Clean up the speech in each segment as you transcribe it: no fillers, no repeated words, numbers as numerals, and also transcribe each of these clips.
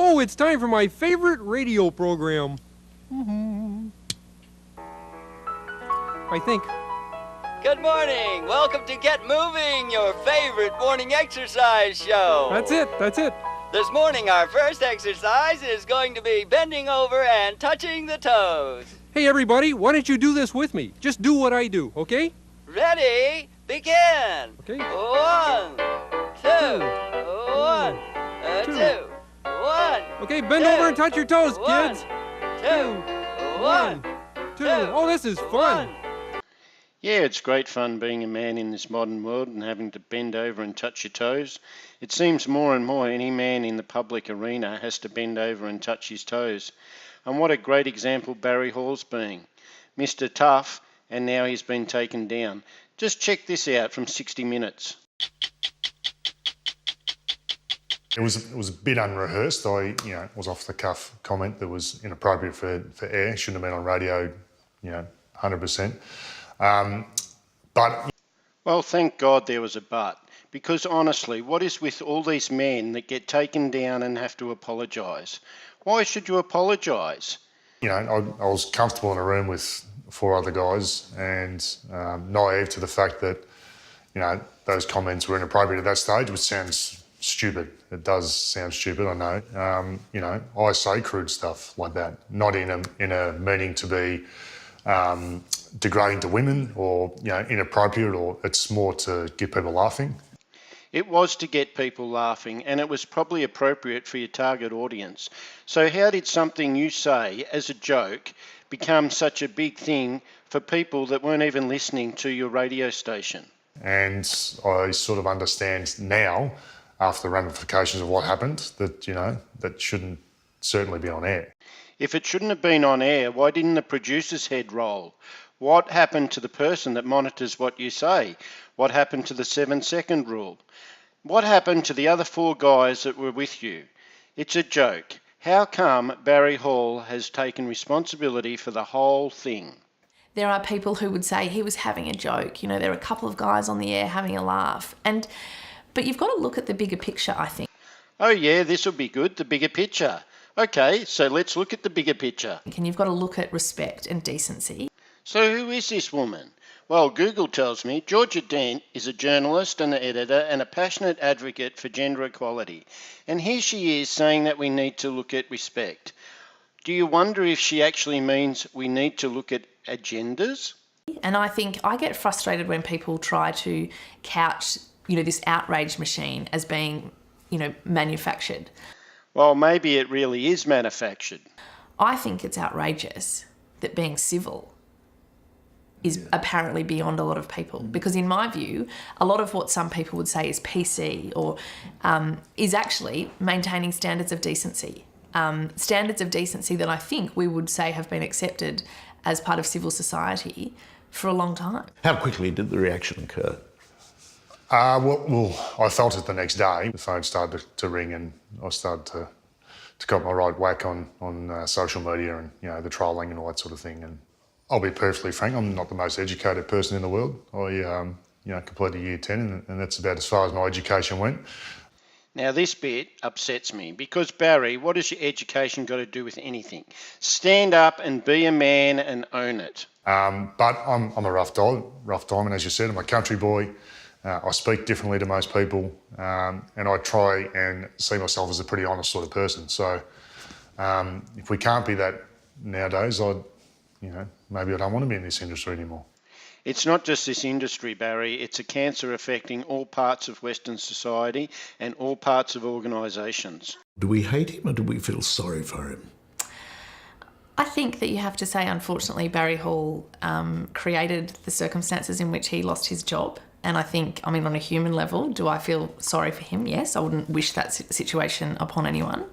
Oh, it's time for my favorite radio program. I think. Good morning. Welcome to Get Moving, your favorite morning exercise show. That's it. This morning, our first exercise is going to be bending over and touching the toes. Hey, everybody, why don't you do this with me? Just do what I do, okay? Ready? Begin. Okay. 1, 2, 1, 2, 1. Okay, bend over and touch your toes, 1, kids. 2, 1, 2. Oh, this is fun. Yeah, it's great fun being a man in this modern world and having to bend over and touch your toes. It seems more and more any man in the public arena has to bend over and touch his toes. And what a great example Barry Hall's been. Mr. Tough, and now he's been taken down. Just check this out from 60 Minutes. It was a bit unrehearsed. It was off the cuff comment that was inappropriate for air. Shouldn't have been on radio, 100%. But Well, thank God there was a but. Because honestly, what is with all these men that get taken down and have to apologise? Why should you apologise? I was comfortable in a room with 4 other guys and naive to the fact that, those comments were inappropriate at that stage, which sounds stupid. It does sound stupid, I know. I say crude stuff like that, not in a meaning to be degrading to women or inappropriate, or it's more to get people laughing. It was to get people laughing, and it was probably appropriate for your target audience. So how did something you say as a joke become such a big thing for people that weren't even listening to your radio station? And I sort of understand now, after the ramifications of what happened, that, that shouldn't certainly be on air. If it shouldn't have been on air, why didn't the producer's head roll? What happened to the person that monitors what you say? What happened to the 7-second rule? What happened to the other 4 guys that were with you? It's a joke. How come Barry Hall has taken responsibility for the whole thing? There are people who would say he was having a joke. There are a couple of guys on the air having a laugh. But you've got to look at the bigger picture, I think. Oh yeah, this will be good, the bigger picture. Okay, so let's look at the bigger picture. And you've got to look at respect and decency. So who is this woman? Well, Google tells me Georgia Dent is a journalist and an editor and a passionate advocate for gender equality. And here she is saying that we need to look at respect. Do you wonder if she actually means we need to look at agendas? And I think I get frustrated when people try to couch, this outrage machine as being, manufactured. Well, maybe it really is manufactured. I think it's outrageous that being civil is apparently beyond a lot of people. Because in my view, a lot of what some people would say is PC or is actually maintaining standards of decency. Standards of decency that I think we would say have been accepted as part of civil society for a long time. How quickly did the reaction occur? Well, I felt it the next day. The phone started to ring and I started to got my right whack on social media and, the trolling and all that sort of thing. And I'll be perfectly frank, I'm not the most educated person in the world. I completed Year 10 and that's about as far as my education went. Now this bit upsets me because, Barry, what has your education got to do with anything? Stand up and be a man and own it. But I'm a rough diamond, as you said. I'm a country boy. I speak differently to most people, and I try and see myself as a pretty honest sort of person. So if we can't be that nowadays, maybe I don't want to be in this industry anymore. It's not just this industry, Barry. It's a cancer affecting all parts of Western society and all parts of organisations. Do we hate him or do we feel sorry for him? I think that you have to say, unfortunately, Barry Hall created the circumstances in which he lost his job. And I think, on a human level, do I feel sorry for him? Yes, I wouldn't wish that situation upon anyone.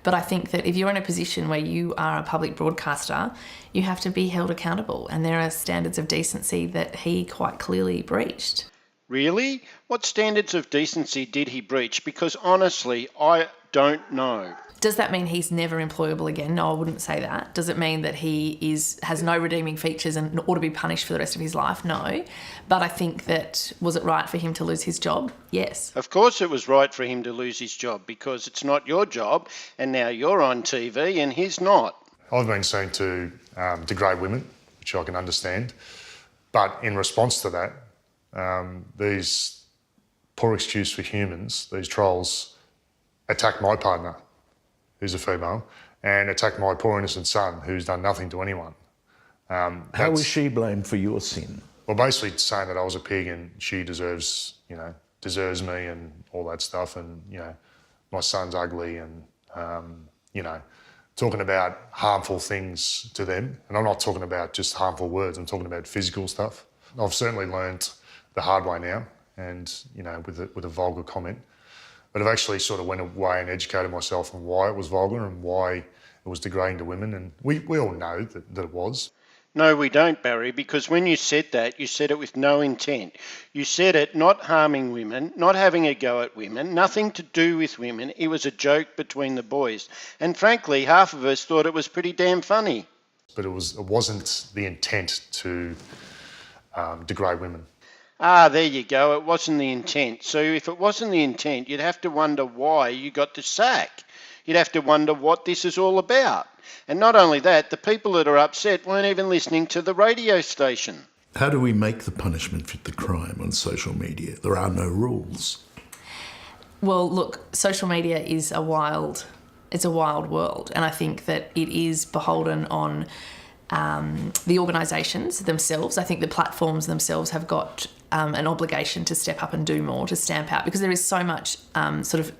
But I think that if you're in a position where you are a public broadcaster, you have to be held accountable. And there are standards of decency that he quite clearly breached. Really? What standards of decency did he breach? Because honestly, I don't know. Does that mean he's never employable again? No, I wouldn't say that. Does it mean that he has no redeeming features and ought to be punished for the rest of his life? No. But I think that, was it right for him to lose his job? Yes. Of course it was right for him to lose his job because it's not your job and now you're on TV and he's not. I've been seen to degrade women, which I can understand. But in response to that, these poor excuse for humans, these trolls, attack my partner, who's a female, and attack my poor innocent son, who's done nothing to anyone. How was she blamed for your sin? Well, basically saying that I was a pig and she deserves me and all that stuff, and, my son's ugly and, talking about harmful things to them. And I'm not talking about just harmful words, I'm talking about physical stuff. I've certainly learned the hard way now and, with a vulgar comment. But I've actually sort of went away and educated myself on why it was vulgar and why it was degrading to women. And we all know that it was. No, we don't, Barry, because when you said that, you said it with no intent. You said it not harming women, not having a go at women, nothing to do with women. It was a joke between the boys. And frankly, half of us thought it was pretty damn funny. But it wasn't the intent to degrade women. Ah, there you go. It wasn't the intent. So if it wasn't the intent, you'd have to wonder why you got the sack. You'd have to wonder what this is all about. And not only that, the people that are upset weren't even listening to the radio station. How do we make the punishment fit the crime on social media? There are no rules. Well, look, social media is a wild world, and I think that it is beholden on the organisations themselves. I think the platforms themselves have got an obligation to step up and do more, to stamp out, because there is so much sort of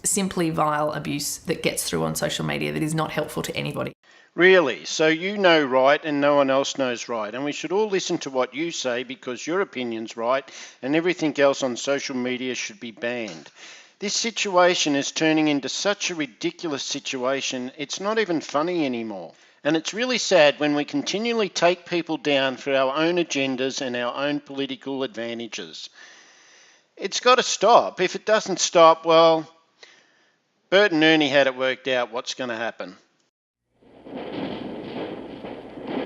simply vile abuse that gets through on social media that is not helpful to anybody. Really? So you know right and no one else knows right, and we should all listen to what you say because your opinion's right and everything else on social media should be banned. This situation is turning into such a ridiculous situation, it's not even funny anymore. And it's really sad when we continually take people down for our own agendas and our own political advantages. It's got to stop. If it doesn't stop, well, Bert and Ernie had it worked out what's going to happen.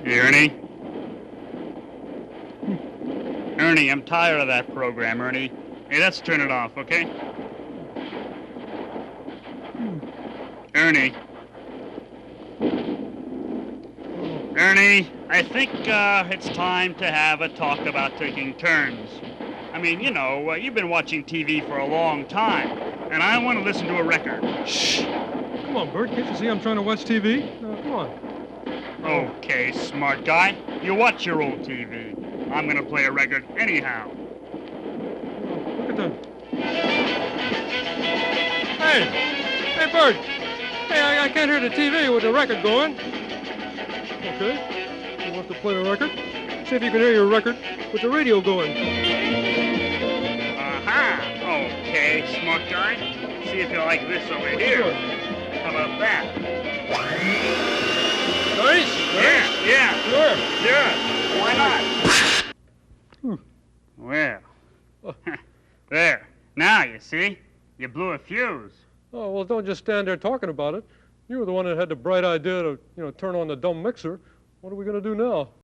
Hey, Ernie? Ernie, I'm tired of that program, Ernie. Hey, let's turn it off, okay? Ernie? Ernie, I think it's time to have a talk about taking turns. I mean, you've been watching TV for a long time, and I want to listen to a record. Shh! Come on, Bert. Can't you see I'm trying to watch TV? Come on. Okay, smart guy. You watch your old TV. I'm going to play a record anyhow. Look at that. Hey, Bert. Hey, I can't hear the TV with the record going. Okay. You want to play a record? See if you can hear your record with the radio going. Okay, smart guy. See if you like this over here. Sure. How about that? Nice. Yeah. Sure. Why not? Well, there. Now, you see? You blew a fuse. Oh, well, don't just stand there talking about it. You were the one that had the bright idea to, turn on the dumb mixer. What are we going to do now?